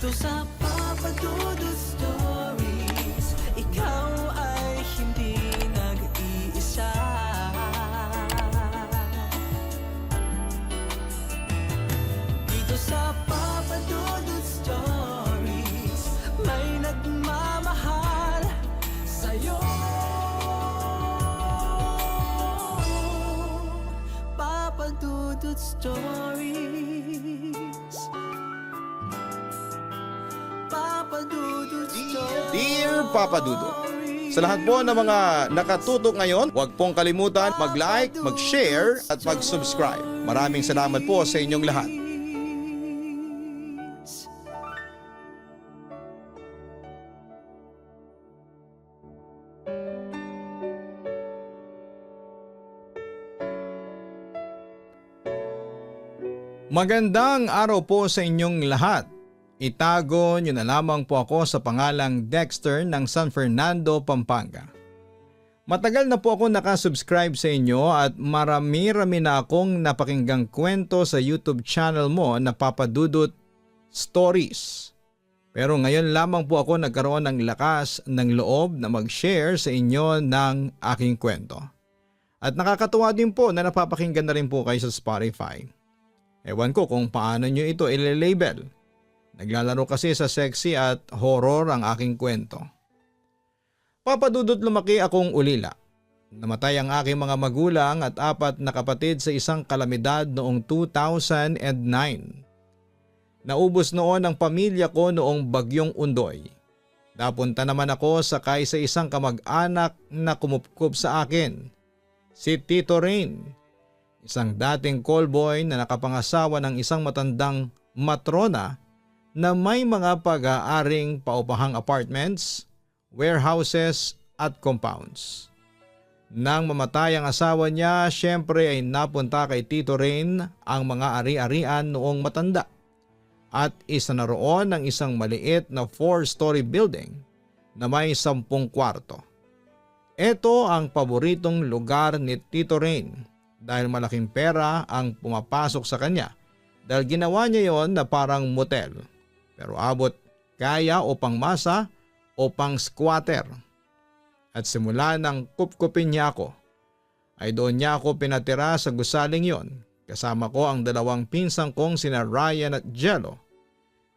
Dito sa Papa Dudut Stories, ikaw ay hindi nag-iisa. Dito sa Papa Dudut Stories, may nagmamahal sa'yo. Papa Dudut Stories, Papa Dudut Stories. Dear Papa Dudut, sa lahat po ng mga nakatutok ngayon, huwag pong kalimutan mag-like, mag-share at mag-subscribe. Maraming salamat po sa inyong lahat. Magandang araw po sa inyong lahat. Itago nyo na lamang po ako sa pangalang Dexter ng San Fernando, Pampanga. Matagal na po ako nakasubscribe sa inyo at marami-rami na akong napakinggang kwento sa YouTube channel mo na Papa Dudut Stories. Pero ngayon lamang po ako nagkaroon ng lakas ng loob na mag-share sa inyo ng aking kwento. At nakakatuwa din po na napapakinggan na rin po kayo sa Spotify. Ewan ko kung paano nyo ito i-label. Naglalaro kasi sa sexy at horror ang aking kwento. Papadudot lumaki akong ulila. Namatay ang aking mga magulang at 4 na kapatid sa isang kalamidad noong 2009. Naubos noon ang pamilya ko noong bagyong Undoy. Napunta naman ako sakay sa isang kamag-anak na kumupkup sa akin, si Tito Rain. Isang dating callboy na nakapangasawa ng isang matandang matrona na may mga pag-aaring paupahang apartments, warehouses at compounds. Nang mamatay ang asawa niya, syempre ay napunta kay Tito Rain ang mga ari-arian noong matanda at isa na roon ang isang maliit na 4-story building na may 10 kwarto. Ito ang paboritong lugar ni Tito Rain dahil malaking pera ang pumapasok sa kanya dahil ginawa niya yon na parang motel. Pero abot kaya o pangmasa o pang squatter. At simula nang kupkupin niya ako, ay doon niya ako pinatira sa gusaling yon. Kasama ko ang 2 pinsang kong sina Ryan at Jello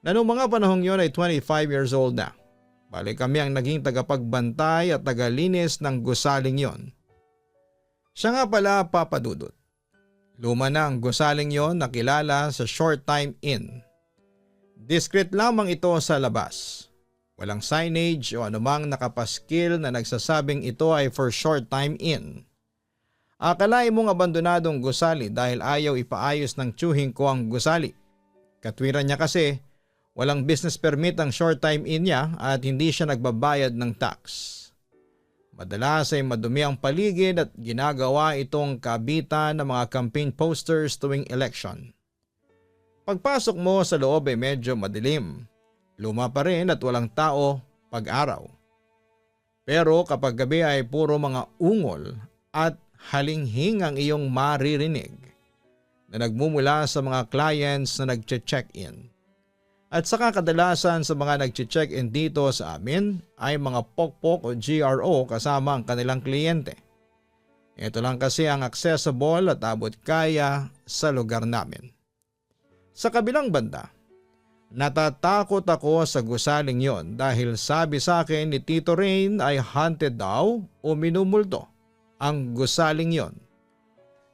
na noong mga panahong yon ay 25 years old na. Bali kami ang naging tagapagbantay at tagalinis ng gusaling yon. Siya nga pala Papa Dudut. Luma na ang gusaling yon na kilala sa Short Time Inn. Discreet lamang ito sa labas. Walang signage o anumang nakapaskil na nagsasabing ito ay for Short Time Inn. Akalain mong abandonadong gusali dahil ayaw ipaayos ng tiyuhin ko ang gusali. Katwiran niya kasi walang business permit ang Short Time Inn niya at hindi siya nagbabayad ng tax. Madalas ay madumi ang paligid at ginagawa itong kabitan ng mga campaign posters tuwing election. Pagpasok mo sa loob ay medyo madilim. Luma pa rin at walang tao pag-araw. Pero kapag gabi ay puro mga ungol at halinghing ang iyong maririnig na nagmumula sa mga clients na nagche-check-in. At saka kadalasan sa mga nagche-check-in dito sa amin ay mga pokpok o GRO kasama ang kanilang kliyente. Ito lang kasi ang accessible at abot kaya sa lugar namin. Sa kabilang banda, natatakot ako sa gusaling yon dahil sabi sa akin ni Tito Rain ay haunted daw o minumulto ang gusaling yon.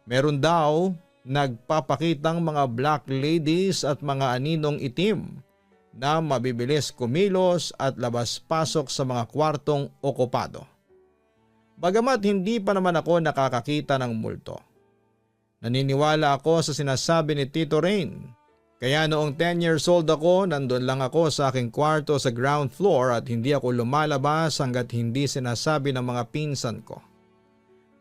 Meron daw nagpapakitang mga black ladies at mga aninong itim na mabibilis kumilos at labas-pasok sa mga kwartong okupado. Bagamat hindi pa naman ako nakakakita ng multo. Naniniwala ako sa sinasabi ni Tito Rain. Kaya noong 10 years old ako, nandun lang ako sa aking kwarto sa ground floor at hindi ako lumalabas hanggat hindi sinasabi ng mga pinsan ko.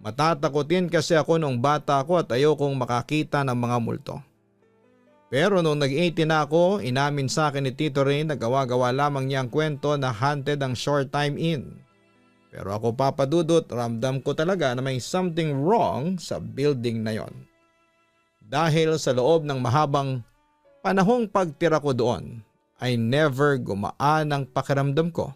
Matatakotin kasi ako nung bata ako at ayokong makakita ng mga multo. Pero nung nag-18 na ako, inamin sa akin ni Tito Rain na gawa-gawa lamang niya ang kwento na haunted ang Short Time Inn. Pero ako Papa Dudut, ramdam ko talaga na may something wrong sa building na yon. Dahil sa loob ng mahabang panahong pagtira ko doon, ay never gumaan ang pakiramdam ko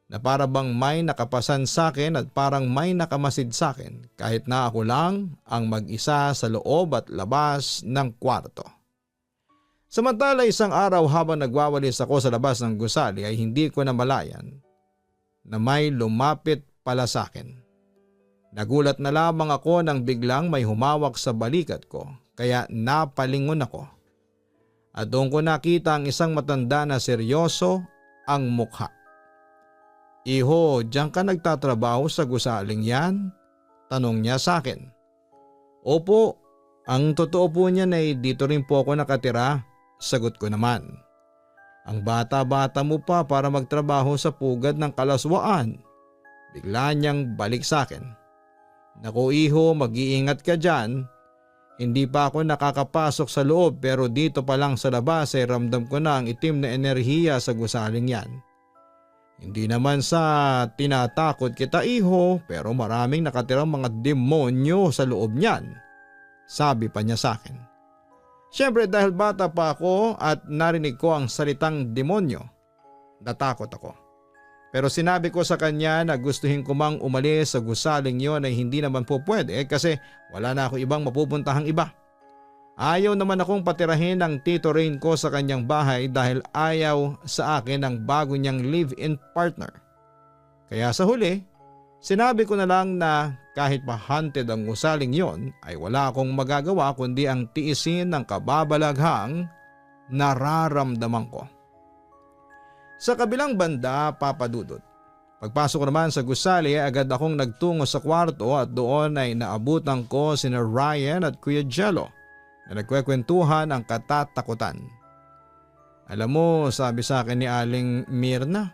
na para bang may nakapasan sa akin at parang may nakamasid sa akin kahit na ako lang ang mag-isa sa loob at labas ng kwarto. Samantala isang araw habang nagwawalis ako sa labas ng gusali ay hindi ko namalayan na may lumapit pala sa akin. Nagulat na lamang ako nang biglang may humawak sa balikat ko kaya napalingon ako. At doon ko nakita ang isang matanda na seryoso ang mukha. "Iho, diyan ka nagtatrabaho sa gusaling yan?" tanong niya sa akin. "Opo, ang totoo po niyan ay dito rin po ako nakatira," sagot ko naman. "Ang bata-bata mo pa para magtrabaho sa pugad ng kalaswaan." Bigla niyang balik sa akin. "Naku iho, mag-iingat ka dyan. Hindi pa ako nakakapasok sa loob pero dito pa lang sa labas ay ramdam ko na ang itim na enerhiya sa gusaling yan. Hindi naman sa tinatakot kita iho pero maraming nakatirang mga demonyo sa loob niyan," sabi pa niya sa akin. Siyempre dahil bata pa ako at narinig ko ang salitang demonyo, natakot ako. Pero sinabi ko sa kanya na gustuhin ko mang umalis sa gusaling yon ay hindi naman po pwede kasi wala na ako ibang mapupuntahang iba. Ayaw naman akong patirahin ng Tito Rain ko sa kanyang bahay dahil ayaw sa akin ang bago niyang live-in partner. Kaya sa huli, sinabi ko na lang na kahit pa haunted ang gusaling yon ay wala akong magagawa kundi ang tiisin ng kababalaghang nararamdaman ko. Sa kabilang banda, Papa Dudut, pagpasok ko naman sa gusali ay agad akong nagtungo sa kwarto at doon ay naabutan ko sina Ryan at Kuya Jello na nagkwekwentuhan ang katatakutan. "Alam mo," sabi sa akin ni Aling Mirna,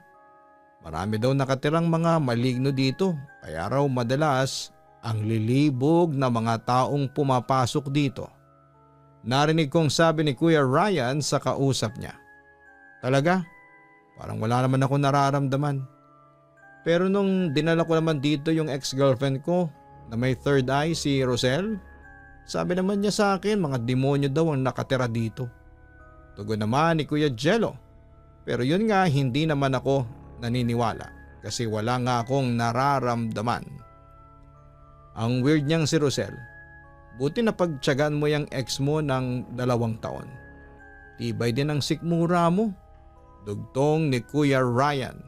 "marami daw nakatirang mga maligno dito kaya raw madalas ang lilibog na mga taong pumapasok dito." Narinig kong sabi ni Kuya Ryan sa kausap niya. "Talaga? Parang wala naman ako nararamdaman. Pero nung dinala ko naman dito yung ex-girlfriend ko na may third eye si Rosel, sabi naman niya sa akin mga demonyo daw ang nakatira dito." Tugon naman ni Kuya Jello. Pero yun nga hindi naman ako naniniwala kasi wala nga akong nararamdaman. "Ang weird niyang si Rosel. Buti na pagtiyagaan mo yung ex mo ng 2 taon. Tibay din ang sikmura mo," dugtong ni Kuya Ryan.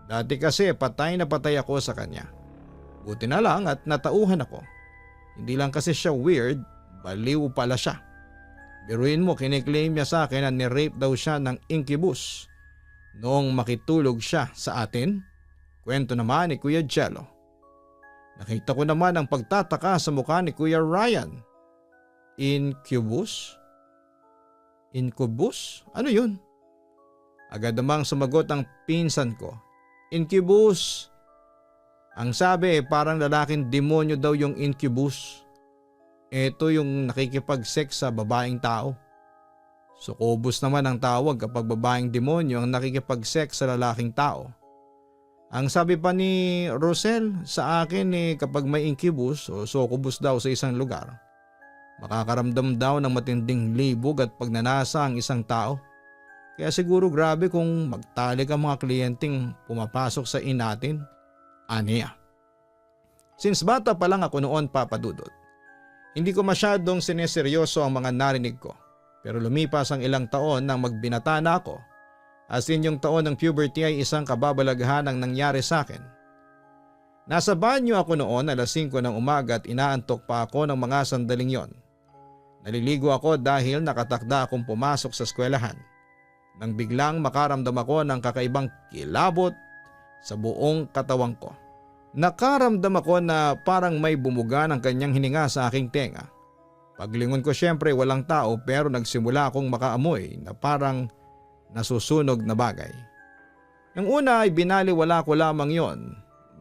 "Dati kasi patay na patay ako sa kanya. Buti na lang at natauhan ako. Hindi lang kasi siya weird, baliw pala siya. Biruin mo, kiniklaim niya sa akin na nirape daw siya ng incubus noong makitulog siya sa atin." Kwento naman ni Kuya Jello. Nakita ko naman ang pagtataka sa mukha ni Kuya Ryan. "Incubus? Incubus? Ano yun?" Agad namang sumagot ang pinsan ko. "Incubus. Ang sabi parang lalaking demonyo daw yung incubus. Ito yung nakikipag-sex sa babaeng tao. Succubus naman ang tawag kapag babaeng demonyo ang nakikipag-sex sa lalaking tao. Ang sabi pa ni Rosel sa akin kapag may incubus o succubus daw sa isang lugar, makakaramdam daw ng matinding libog at pagnanasa ang isang tao. Kaya siguro grabe kung magtalik ang mga kliyenteng pumapasok sa natin," aniya. Since bata pa lang ako noon, Papa Dudut, hindi ko masyadong sineseryoso ang mga narinig ko. Pero lumipas ang ilang taon nang magbinata na ako. As in yung taon ng puberty ay isang kababalaghan ang nangyari sa akin. Nasa banyo ako noon 5:00 ng umaga at inaantok pa ako ng mga sandaling yon. Naliligo ako dahil nakatakda akong pumasok sa eskwelahan. Nang biglang makaramdam ako ng kakaibang kilabot sa buong katawan ko. Nakaramdam ako na parang may bumuga ng kanyang hininga sa aking tenga. Paglingon ko syempre walang tao pero nagsimula akong makaamoy na parang nasusunog na bagay. Nang una ay binaliwala ko lamang yon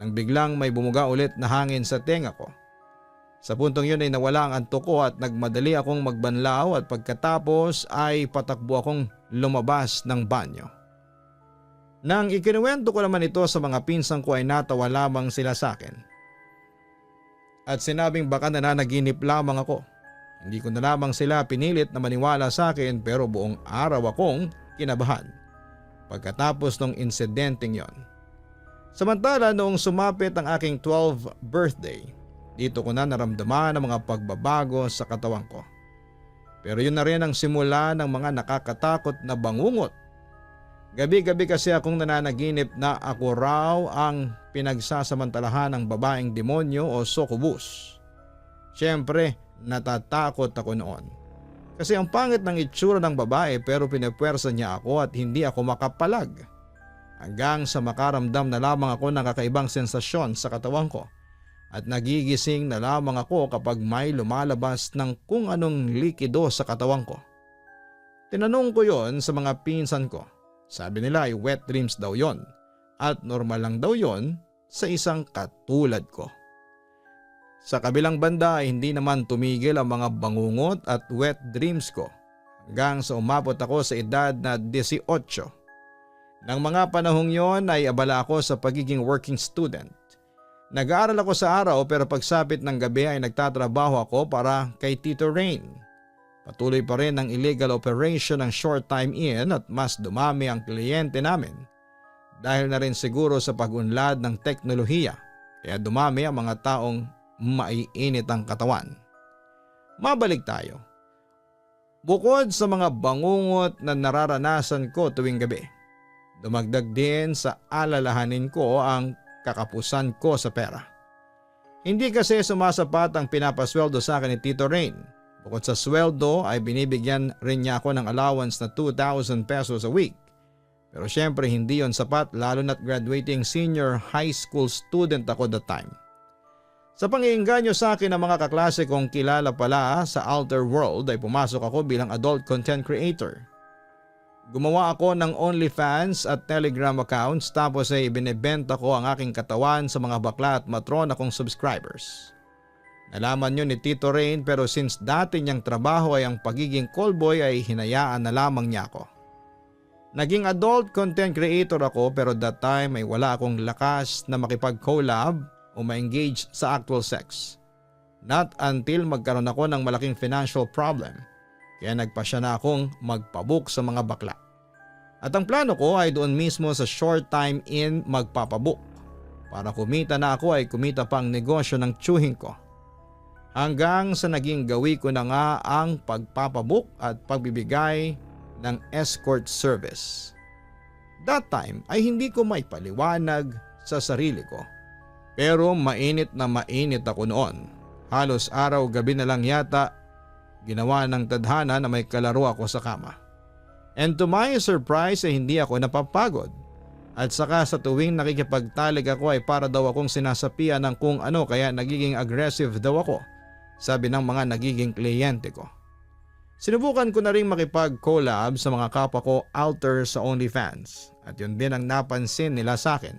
nang biglang may bumuga ulit na hangin sa tenga ko. Sa puntong yun ay nawala ang antok ko at nagmadali akong magbanlaw at pagkatapos ay patakbo akong lumabas ng banyo. Nang ikinuwento ko naman ito sa mga pinsan ko ay natawa lamang sila sa akin. At sinabing baka nananaginip lamang ako. Hindi ko na lamang sila pinilit na maniwala sa akin pero buong araw akong kinabahan pagkatapos ng insidenteng yon. Samantala noong sumapit ang aking 12th birthday, dito ko na naramdaman ang mga pagbabago sa katawan ko. Pero yun na rin ang simula ng mga nakakatakot na bangungot. Gabi-gabi kasi akong nananaginip na ako raw ang pinagsasamantalahan ng babaeng demonyo o succubus. Siyempre, natatakot ako noon. Kasi ang pangit ng itsura ng babae pero pinapwersa niya ako at hindi ako makapalag. Hanggang sa makaramdam na lamang ako ng kakaibang sensasyon sa katawan ko at nagigising na lamang ako kapag may lumalabas ng kung anong likido sa katawan ko. Tinanong ko yon sa mga pinsan ko. Sabi nila ay wet dreams daw yon at normal lang daw yon sa isang katulad ko. Sa kabilang banda ay hindi naman tumigil ang mga bangungot at wet dreams ko hanggang sa umabot ako sa edad na 18. Nang mga panahong yon ay abala ako sa pagiging working student. Nag-aaral ako sa araw pero pagsapit ng gabi ay nagtatrabaho ako para kay Tito Rain. Patuloy pa rin ang illegal operation ng short time inn at mas dumami ang kliyente namin. Dahil na rin siguro sa pag-unlad ng teknolohiya kaya dumami ang mga taong maiinit ang katawan. Mabalik tayo. Bukod sa mga bangungot na nararanasan ko tuwing gabi, dumagdag din sa alalahanin ko ang kakapusan ko sa pera. Hindi kasi sumasapat ang pinapasweldo sa akin ni Tito Rain. Bukod sa sweldo ay binibigyan rin niya ako ng allowance na 2,000 pesos a week. Pero syempre hindi yon sapat lalo na't graduating senior high school student ako that time. Sa pangiinganyo sa akin ng mga kaklase kong kilala pala sa outer world ay pumasok ako bilang adult content creator. Gumawa ako ng OnlyFans at Telegram accounts tapos ay ibinebenta ko ang aking katawan sa mga bakla at matrona kong subscribers. Nalaman yun ni Tito Rain pero since dati niyang trabaho ay ang pagiging callboy ay hinayaan na lamang niya ako. Naging adult content creator ako pero that time ay wala akong lakas na makipag-collab o ma-engage sa actual sex. Not until magkaroon ako ng malaking financial problem. Kaya nagpasya na akong magpabook sa mga bakla. At ang plano ko ay doon mismo sa short time in magpapabook. Para kumita na ako ay kumita pa ang negosyo ng tsuhin ko. Hanggang sa naging gawi ko na nga ang pagpapabook at pagbibigay ng escort service. That time ay hindi ko maipaliwanag sa sarili ko. Pero mainit na mainit ako noon. Halos araw-gabi na lang yata ginawa ng tadhana na may kalaro ako sa kama. And to my surprise ay hindi ako napapagod. At saka sa tuwing nakikipagtalig ako ay para daw akong sinasapian ng kung ano kaya nagiging aggressive daw ako, sabi ng mga nagiging kliyente ko. Sinubukan ko na rin makipag-collab sa mga kapwa ko outer sa OnlyFans at yun din ang napansin nila sa akin.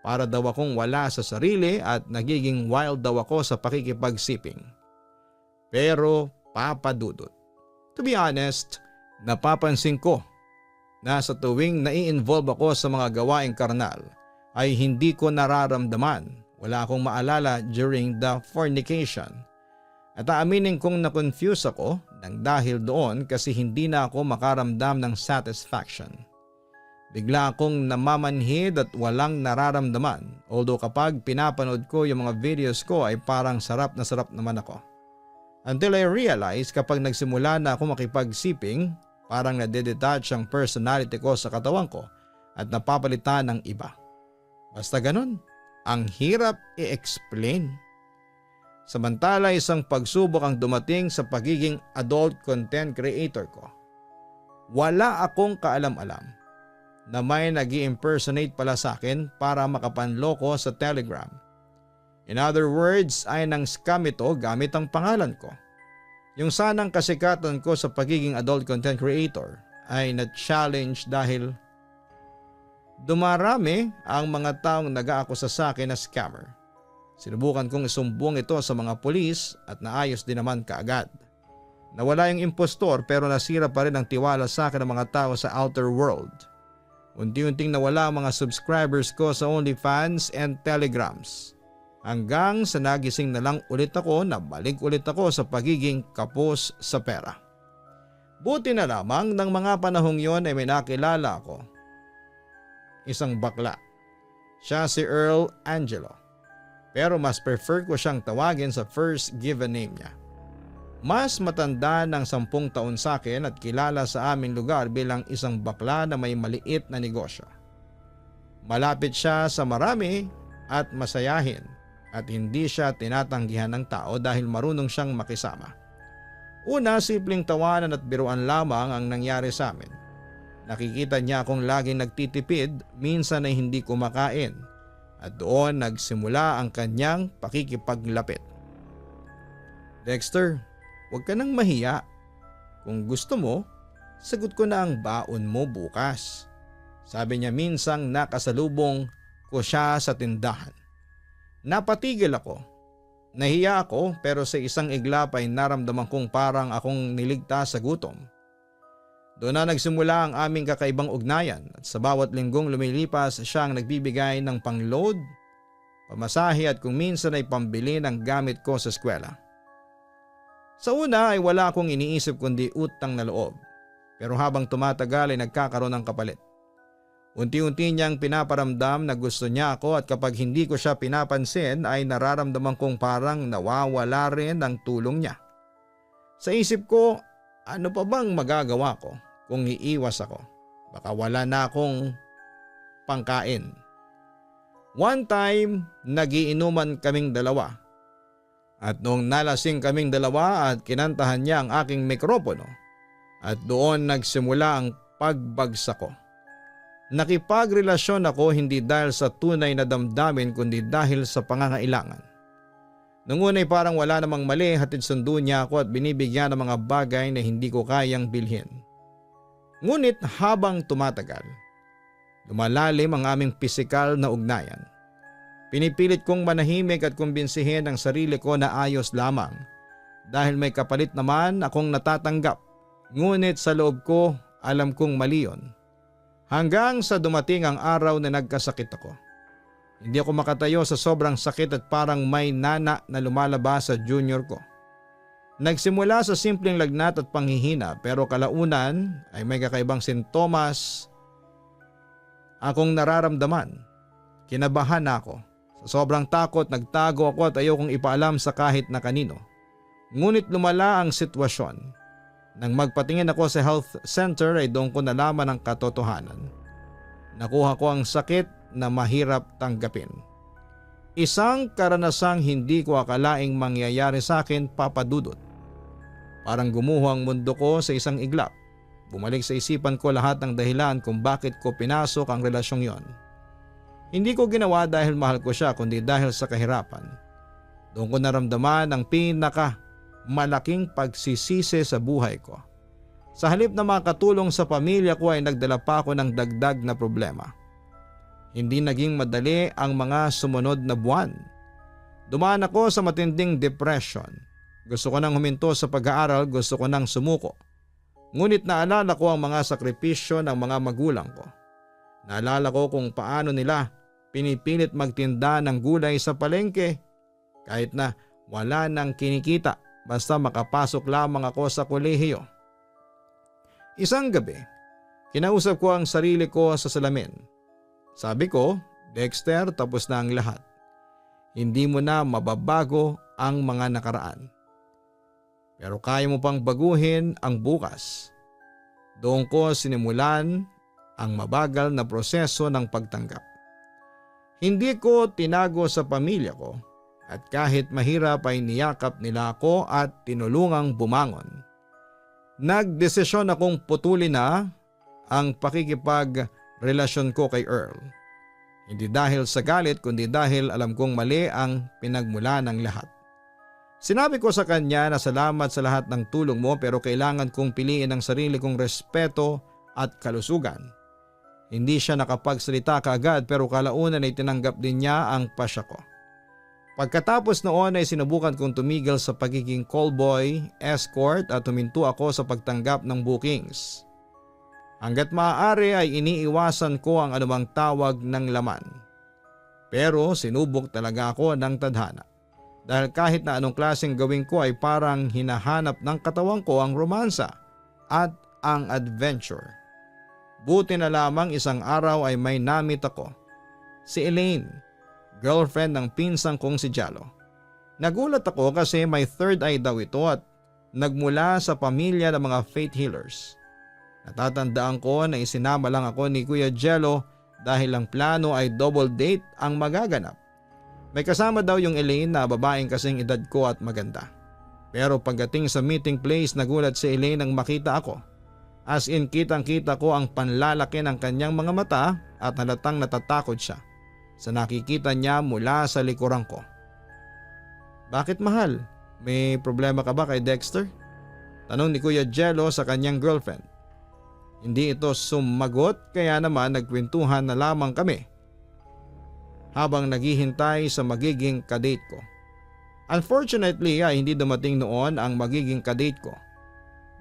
Para daw akong wala sa sarili at nagiging wild daw ako sa pakikipagsiping. Pero papadudot. To be honest, napapansin ko na sa tuwing nai-involve ako sa mga gawaing karnal ay hindi ko nararamdaman, wala akong maalala during the fornication. At aaminin kong na-confuse ako nang dahil doon kasi hindi na ako makaramdam ng satisfaction. Bigla akong namamanhid at walang nararamdaman although kapag pinapanood ko yung mga videos ko ay parang sarap na sarap naman ako. Until I realize kapag nagsimula na ako makipagsiping, parang nadedetach ang personality ko sa katawan ko at napapalitan ng iba. Basta ganun, ang hirap i-explain. Samantala isang pagsubok ang dumating sa pagiging adult content creator ko. Wala akong kaalam-alam na may nag-i-impersonate pala sa akin para makapanloko sa Telegram. In other words ay nang scam ito gamit ang pangalan ko. Yung sanang kasikatan ko sa pagiging adult content creator ay na-challenge dahil dumarami ang mga taong nag-aakusa sa akin na scammer. Sinubukan kong isumbong ito sa mga pulis at naayos din naman kaagad. Nawala yung impostor pero nasira pa rin ang tiwala sa akin ng mga tao sa outer world. Unti-unting nawala ang mga subscribers ko sa OnlyFans and Telegrams. Hanggang sa nagising na lang ulit ako na balik ulit ako sa pagiging kapos sa pera. Buti na lamang ng mga panahong yon ay may nakilala ako. Isang bakla. Siya si Earl Angelo. Pero mas prefer ko siyang tawagin sa first given name niya. Mas matanda ng 10 taon sa akin at kilala sa aming lugar bilang isang bakla na may maliit na negosyo. Malapit siya sa marami at masayahin at hindi siya tinatanggihan ng tao dahil marunong siyang makisama. Una, simpleng tawanan at biruan lamang ang nangyari sa amin. Nakikita niya akong laging nagtitipid, minsan ay hindi kumakain. At doon nagsimula ang kanyang pakikipaglapit. Dexter, huwag ka nang mahiya. Kung gusto mo, sagot ko na ang baon mo bukas. Sabi niya minsang nakasalubong ko siya sa tindahan. Napatigil ako. Nahiya ako pero sa isang iglap ay naramdaman kong parang akong niligtas sa gutom. Doon na nagsimula ang aming kakaibang ugnayan at sa bawat linggong lumilipas siya ang nagbibigay ng pangload, pamasahe at kung minsan ay pambili ng gamit ko sa eskwela. Sa una ay wala akong iniisip kundi utang na loob, pero habang tumatagal ay nagkakaroon ng kapalit. Unti-unti niyang pinaparamdam na gusto niya ako at kapag hindi ko siya pinapansin ay nararamdaman kong parang nawawala rin ang tulong niya. Sa isip ko, ano pa bang magagawa ko kung iiwas ako? Baka wala na akong pangkain. One time, nagiinuman kaming dalawa. At noong nalasing kaming dalawa at kinantahan niya ang aking mikropono, at doon nagsimula ang pagbagsak ko. Nakipagrelasyon ako hindi dahil sa tunay na damdamin kundi dahil sa pangangailangan. Noong una'y parang wala namang mali, hatid sundo niya ako at binibigyan ng mga bagay na hindi ko kayang bilhin. Ngunit habang tumatagal, lumalalim ang aming pisikal na ugnayan. Pinipilit kong manahimik at kumbinsihin ang sarili ko na ayos lamang dahil may kapalit naman akong natatanggap. Ngunit sa loob ko, alam kong mali yun. Hanggang sa dumating ang araw na nagkasakit ako. Hindi ako makatayo sa sobrang sakit at parang may nana na lumalabas sa junior ko. Nagsimula sa simpleng lagnat at panghihina pero kalaunan ay may kakaibang sintomas akong nararamdaman. Kinabahan ako. Sa sobrang takot, nagtago ako at ayokong ipaalam sa kahit na kanino. Ngunit lumala ang sitwasyon. Nang magpatingin ako sa health center ay doon ko nalaman ang katotohanan. Nakuha ko ang sakit na mahirap tanggapin. Isang karanasang hindi ko akalaing mangyayari sa akin, Papa Dudut. Parang gumuho ang mundo ko sa isang iglap. Bumalik sa isipan ko lahat ng dahilan kung bakit ko pinasok ang relasyong yon. Hindi ko ginawa dahil mahal ko siya kundi dahil sa kahirapan. Doon ko naramdaman ang malaking pagsisisi sa buhay ko. Sa halip na makatulong sa pamilya ko ay nagdala pa ako ng dagdag na problema. Hindi naging madali ang mga sumunod na buwan. Dumaan ako sa matinding depression. Gusto ko nang huminto sa pag-aaral, gusto ko nang sumuko. Ngunit naalala ko ang mga sakripisyo ng mga magulang ko. Naalala ko kung paano nila pinipilit magtinda ng gulay sa palengke kahit na wala nang kinikita. Basta makapasok lamang ako sa kolehiyo. Isang gabi, kinausap ko ang sarili ko sa salamin. Sabi ko, Dexter, tapos na ang lahat. Hindi mo na mababago ang mga nakaraan. Pero kaya mo pang baguhin ang bukas. Doon ko sinimulan ang mabagal na proseso ng pagtanggap. Hindi ko tinago sa pamilya ko. At kahit mahirap ay niyakap nila ako at tinulungang bumangon. Nagdesisyon akong putulin na ang pakikipagrelasyon ko kay Earl. Hindi dahil sa galit kundi dahil alam kong mali ang pinagmula ng lahat. Sinabi ko sa kanya na salamat sa lahat ng tulong mo pero kailangan kong piliin ang sarili kong respeto at kalusugan. Hindi siya nakapagsalita kaagad pero kalaunan ay tinanggap din niya ang pasya ko. Pagkatapos noon ay sinubukan kong tumigil sa pagiging callboy, escort at huminto ako sa pagtanggap ng bookings. Hanggat maaari ay iniiwasan ko ang anumang tawag ng laman. Pero sinubok talaga ako ng tadhana. Dahil kahit na anong klaseng gawin ko ay parang hinahanap ng katawan ko ang romansa at ang adventure. Buti na lamang isang araw ay may namit ako. Si Elaine, girlfriend ng pinsang kong si Jalo. Nagulat ako kasi may third eye daw ito at nagmula sa pamilya ng mga faith healers. Natatandaan ko na isinama lang ako ni Kuya Jello dahil ang plano ay double date ang magaganap. May kasama daw yung Elaine na babaeng kasing edad ko at maganda. Pero pagdating sa meeting place nagulat si Elaine nang makita ako. As in kitang kita ko ang panlalaki ng kanyang mga mata at halatang natatakot siya sa nakikita niya mula sa likuran ko. Bakit mahal? May problema ka ba kay Dexter? Tanong ni Kuya Jello sa kanyang girlfriend. Hindi ito sumagot kaya naman nagkwentuhan na lamang kami habang naghihintay sa magiging kadate ko. Unfortunately ay hindi dumating noon ang magiging kadate ko.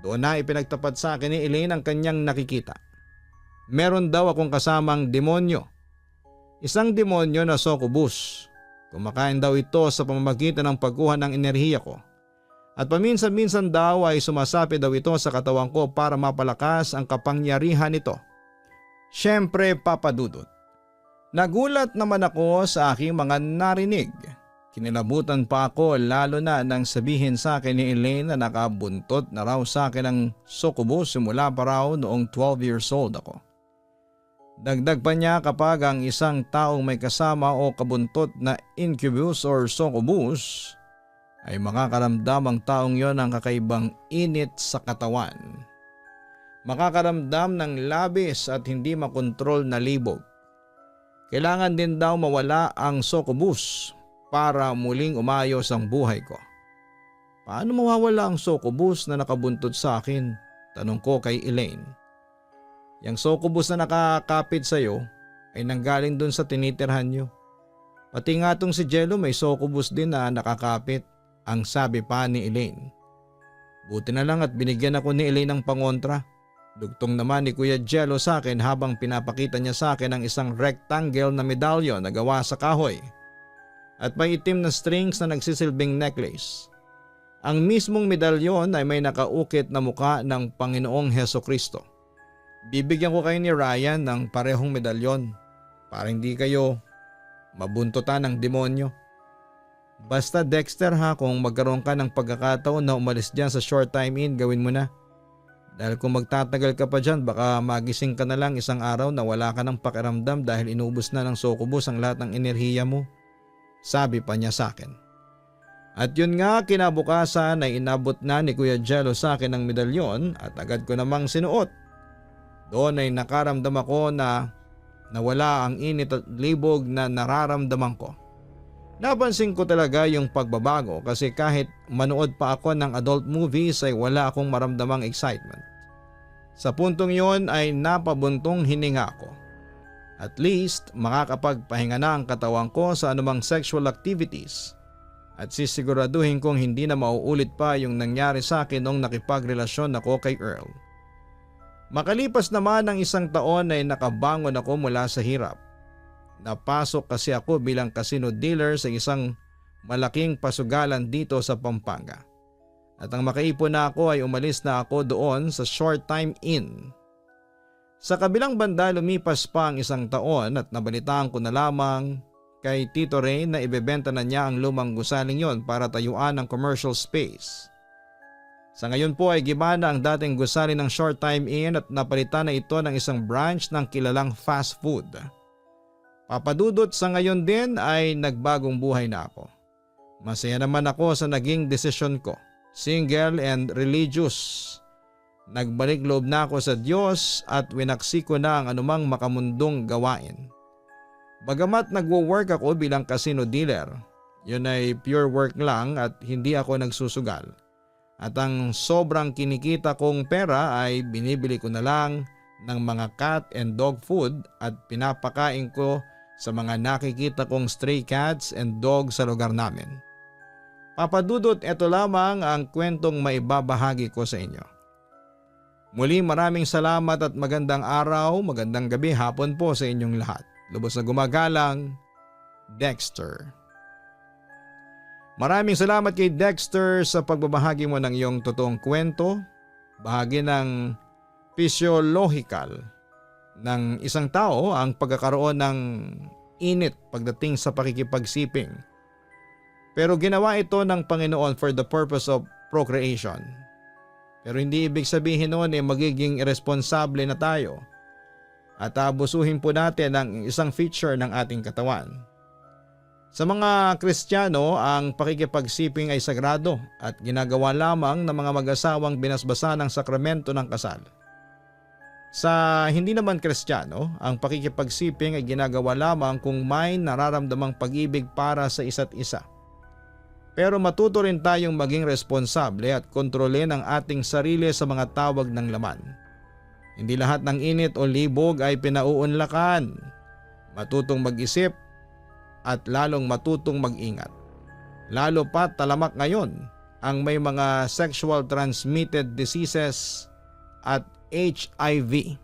Doon na ipinagtapat sa akin ni Elaine ang kanyang nakikita. Meron daw akong kasamang demonyo. Isang demonyo na succubus. Kumakain daw ito sa pamamagitan ng pagkuha ng enerhiya ko. At paminsan-minsan daw ay sumasapi daw ito sa katawan ko para mapalakas ang kapangyarihan nito. Siyempre papadudot. Nagulat naman ako sa aking mga narinig. Kinilabutan pa ako lalo na nang sabihin sa akin ni Elaine na nakabuntot na raw sa akin ang succubus simula pa raw noong 12 years old ako. Dagdag pa niya kapag ang isang taong may kasama o kabuntot na incubus or succubus ay makakaramdam ang taong yon ng kakaibang init sa katawan. Makakaramdam ng labis at hindi makontrol na libog. Kailangan din daw mawala ang succubus para muling umayos ang buhay ko. Paano mawawala ang succubus na nakabuntot sa akin? Tanong ko kay Elaine. Yang succubus na nakakapit sa iyo ay nanggaling dun sa tinitirhan niyo. Pati nga tong si Jello may succubus din na nakakapit, ang sabi pa ni Elaine. Buti na lang at binigyan ako ni Elaine ng pangontra. Dugtong naman ni Kuya Jello sa akin habang pinapakita niya sa akin ang isang rectangle na medalyon na gawa sa kahoy at may itim na strings na nagsisilbing necklace. Ang mismong medalyon ay may nakaukit na muka ng Panginoong Hesukristo. Bibigyan ko kayo ni Ryan ng parehong medalyon para hindi kayo mabuntutan ng demonyo. Basta Dexter ha, kung magkaroon ka ng pagkakataon na umalis dyan sa short time in, gawin mo na. Dahil kung magtatagal ka pa dyan, baka magising ka na lang isang araw na wala ka ng pakiramdam dahil inubos na ng succubus ang lahat ng enerhiya mo. Sabi pa niya sa akin. At yun nga, kinabukasan ay inabot na ni Kuya Jello sa akin ang medalyon at agad ko namang sinuot. Doon ay nakaramdam ako na nawala ang init at libog na nararamdaman ko. Napansin ko talaga yung pagbabago kasi kahit manood pa ako ng adult movies ay wala akong maramdamang excitement. Sa puntong yon ay napabuntong hininga ako. At least makakapagpahinga na ang katawan ko sa anumang sexual activities at sisiguraduhin kong hindi na mauulit pa yung nangyari sa akin nung nakipagrelasyon ako kay Earl. Makalipas naman ng isang taon ay nakabangon ako mula sa hirap. Napasok kasi ako bilang casino dealer sa isang malaking pasugalan dito sa Pampanga. At ang makaipon na ako ay umalis na ako doon sa short time in. Sa kabilang banda lumipas pa ang isang taon at nabalitaan ko na lamang kay Tito Ray na ibebenta na niya ang lumang gusaling yon para tayuan ng commercial space. Sa ngayon po ay gimana ang dating gusali ng short time in at napalitan na ito ng isang branch ng kilalang fast food. Papadudot sa ngayon din ay nagbagong buhay na ako. Masaya naman ako sa naging desisyon ko, single and religious. Nagbalik loob na ako sa Diyos at winaksi ko na ang anumang makamundong gawain. Bagamat nagwo-work ako bilang casino dealer, yun ay pure work lang at hindi ako nagsusugal. At ang sobrang kinikita kong pera ay binibili ko na lang ng mga cat and dog food at pinapakain ko sa mga nakikita kong stray cats and dogs sa lugar namin. Papadudot, ito lamang ang kwentong maibabahagi ko sa inyo. Muli maraming salamat at magandang araw, magandang gabi, hapon po sa inyong lahat. Lubos na gumagalang, Dexter. Maraming salamat kay Dexter sa pagbabahagi mo ng iyong totoong kwento. Bahagi ng physiological ng isang tao ang pagkakaroon ng init pagdating sa pakikipagsiping. Pero ginawa ito ng Panginoon for the purpose of procreation. Pero hindi ibig sabihin noon magiging irresponsable na tayo at abusuhin po natin ang isang feature ng ating katawan. Sa mga Kristiyano, ang pakikipagsiping ay sagrado at ginagawa lamang ng mga mag-asawang binasbasa ng sakramento ng kasal. Sa hindi naman Kristiyano, ang pakikipagsiping ay ginagawa lamang kung may nararamdamang pag-ibig para sa isa't isa. Pero matuto rin tayong maging responsable at kontrolin ang ating sarili sa mga tawag ng laman. Hindi lahat ng init o libog ay pinauunlakan. Matutong mag-isip at lalong matutong mag-ingat. Lalo pat talamak ngayon ang may mga sexual transmitted diseases at HIV.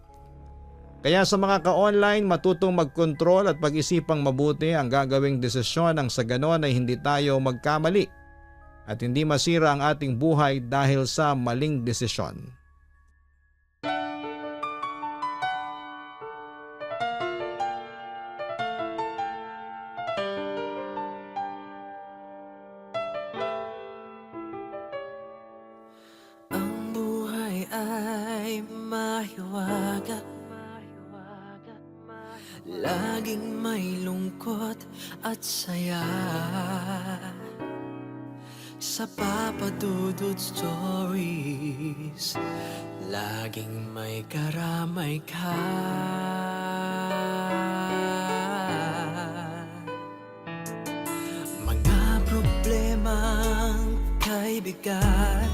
Kaya sa mga ka-online, matutong mag-control at pag-isipang mabuti ang gagawing desisyon nang sa ganon ay hindi tayo magkamali at hindi masira ang ating buhay dahil sa maling desisyon. Ang buhay ay mahiwaga, laging may lungkot at saya. Sa Papa Dudut Stories, laging may karamay ka. Mga problemang kay bigat,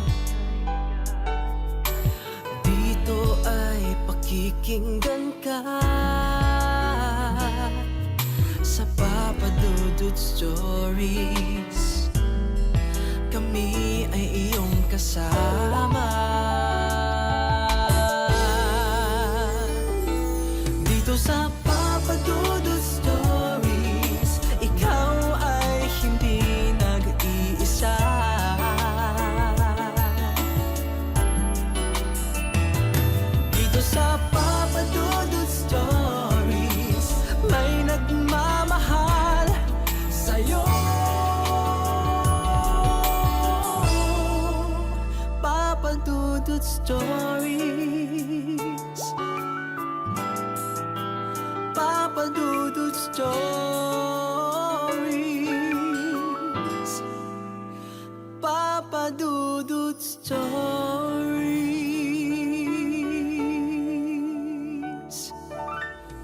dito ay pakikinggan ka. Sa Papa Dudut Stories, kami ay iyong kasama. Dito sa Papa Dudut Stories, ikaw ay hindi nag-iisa. Dito sa Papa Dudut Stories, may nagmamahal sa'yo. Papa Dudut Stories, Papa Dudut Stories, Papa Dudut Stories.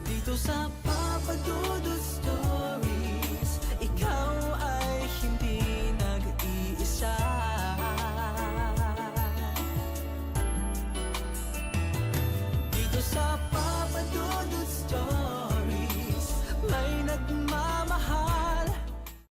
Dito sa Papa Dudut Stories.